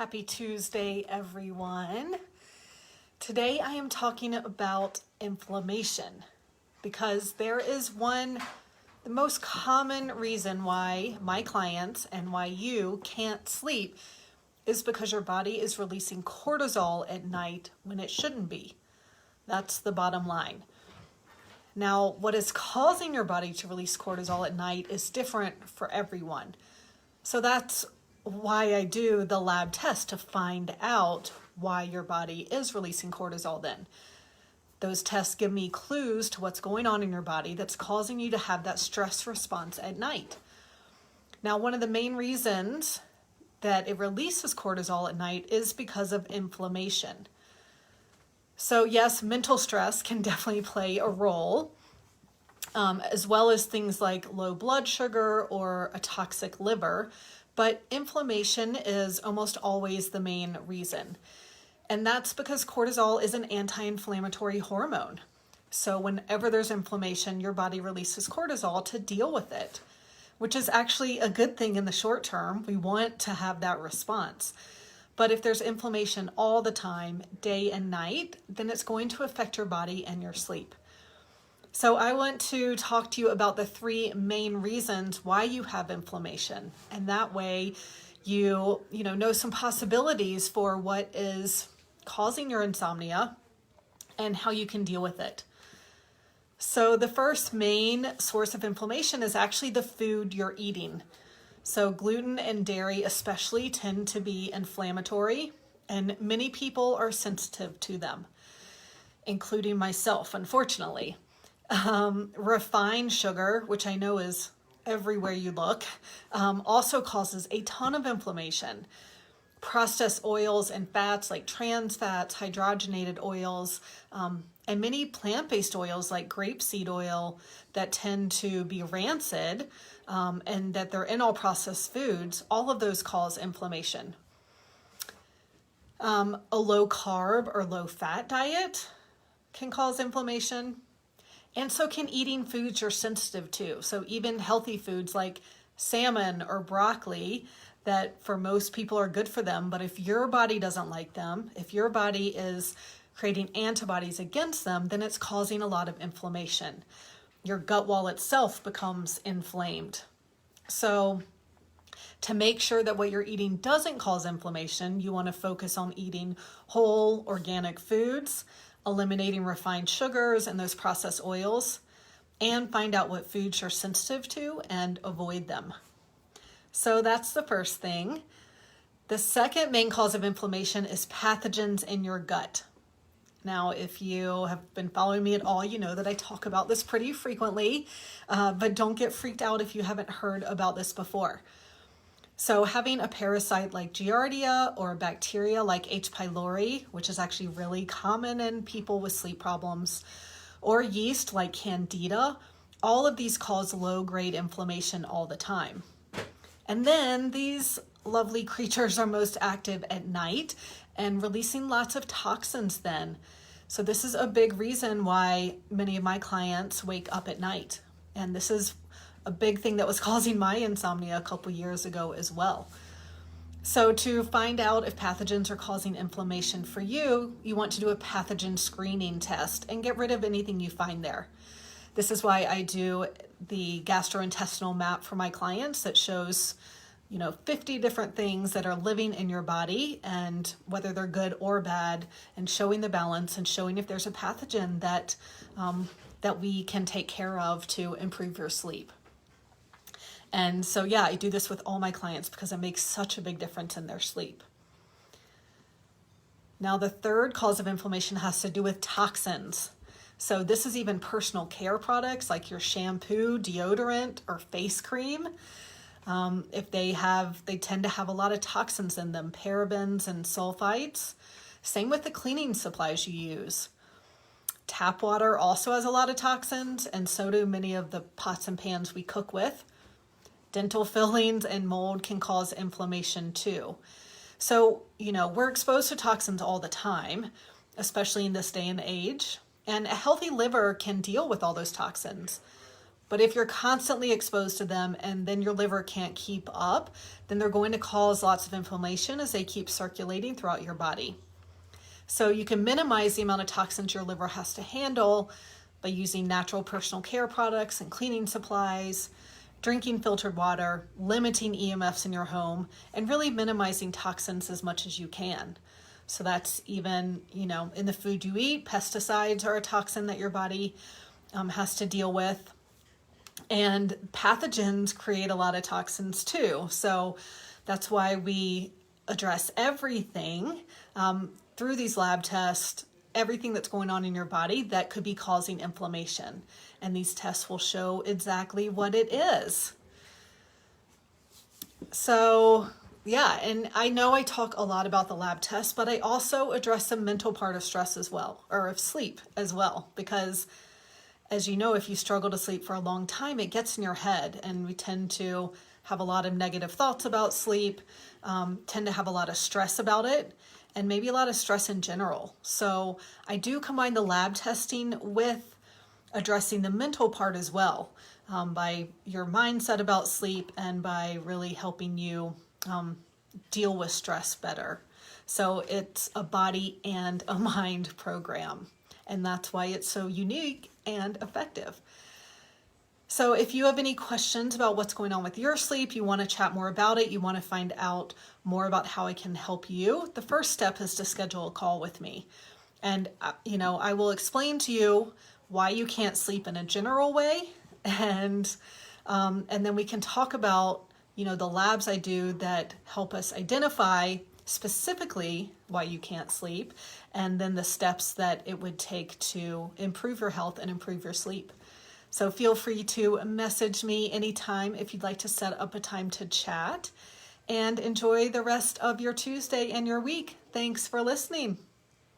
Happy Tuesday, everyone. Today I am talking about inflammation because there is the most common reason why my clients and why you can't sleep is because your body is releasing cortisol at night when it shouldn't be. That's the bottom line. Now, what is causing your body to release cortisol at night is different for everyone. So that's why I do the lab test to find out why your body is releasing cortisol then. Those tests give me clues to what's going on in your body that's causing you to have that stress response at night. Now, one of the main reasons that it releases cortisol at night is because of inflammation. So yes, mental stress can definitely play a role, as well as things like low blood sugar or a toxic liver. But inflammation is almost always the main reason. And that's because cortisol is an anti-inflammatory hormone. So whenever there's inflammation, your body releases cortisol to deal with it, which is actually a good thing in the short term. We want to have that response. But if there's inflammation all the time, day and night, then it's going to affect your body and your sleep. So I want to talk to you about the three main reasons why you have inflammation. And that way you know some possibilities for what is causing your insomnia and how you can deal with it. So the first main source of inflammation is actually the food you're eating. So gluten and dairy especially tend to be inflammatory, and many people are sensitive to them, including myself, unfortunately. Refined sugar, which I know is everywhere you look, also causes a ton of inflammation. Processed oils and fats like trans fats, hydrogenated oils, and many plant-based oils like grapeseed oil that tend to be rancid and that they're in all processed foods, all of those cause inflammation. A low carb or low fat diet can cause inflammation. And so can eating foods you're sensitive to. So even healthy foods like salmon or broccoli that for most people are good for them, but if your body doesn't like them, if your body is creating antibodies against them, then it's causing a lot of inflammation. Your gut wall itself becomes inflamed. So to make sure that what you're eating doesn't cause inflammation, you want to focus on eating whole organic foods, eliminating refined sugars and those processed oils, and find out what foods you're sensitive to and avoid them. So that's the first thing. The second main cause of inflammation is pathogens in your gut. Now, if you have been following me at all, you know that I talk about this pretty frequently, but don't get freaked out if you haven't heard about this before. So having a parasite like Giardia or a bacteria like H. pylori, which is actually really common in people with sleep problems, or yeast like Candida, all of these cause low-grade inflammation all the time. And then these lovely creatures are most active at night and releasing lots of toxins then. So this is a big reason why many of my clients wake up at night. And this is a big thing that was causing my insomnia a couple years ago as well. So to find out if pathogens are causing inflammation for you, you want to do a pathogen screening test and get rid of anything you find there. This is why I do the gastrointestinal map for my clients that shows 50 different things that are living in your body and whether they're good or bad, and showing the balance and showing if there's a pathogen that we can take care of to improve your sleep. And so, yeah, I do this with all my clients because it makes such a big difference in their sleep. Now, the third cause of inflammation has to do with toxins. So this is even personal care products like your shampoo, deodorant, or face cream. If they tend to have a lot of toxins in them, parabens and sulfites. Same with the cleaning supplies you use. Tap water also has a lot of toxins, and so do many of the pots and pans we cook with. Dental fillings and mold can cause inflammation too. So, we're exposed to toxins all the time, especially in this day and age. And a healthy liver can deal with all those toxins. But if you're constantly exposed to them and then your liver can't keep up, then they're going to cause lots of inflammation as they keep circulating throughout your body. So you can minimize the amount of toxins your liver has to handle by using natural personal care products and cleaning supplies, drinking filtered water, limiting EMFs in your home, and really minimizing toxins as much as you can. So that's even, in the food you eat. Pesticides are a toxin that your body has to deal with. And pathogens create a lot of toxins too. So that's why we address everything through these lab tests, everything that's going on in your body that could be causing inflammation. And these tests will show exactly what it is. So yeah, and I know I talk a lot about the lab tests, but I also address the mental part of stress as well, or of sleep as well, because as you know, if you struggle to sleep for a long time, it gets in your head, and we tend to have a lot of negative thoughts about sleep, tend to have a lot of stress about it, and maybe a lot of stress in general. So I do combine the lab testing with addressing the mental part as well, by your mindset about sleep and by really helping you deal with stress better. So it's a body and a mind program, and that's why it's so unique and effective. So if you have any questions about what's going on with your sleep, you want to chat more about it, you want to find out more about how I can help you, the first step is to schedule a call with me. And, I will explain to you why you can't sleep in a general way. And then we can talk about, the labs I do that help us identify specifically why you can't sleep, and then the steps that it would take to improve your health and improve your sleep. So feel free to message me anytime if you'd like to set up a time to chat, and enjoy the rest of your Tuesday and your week. Thanks for listening.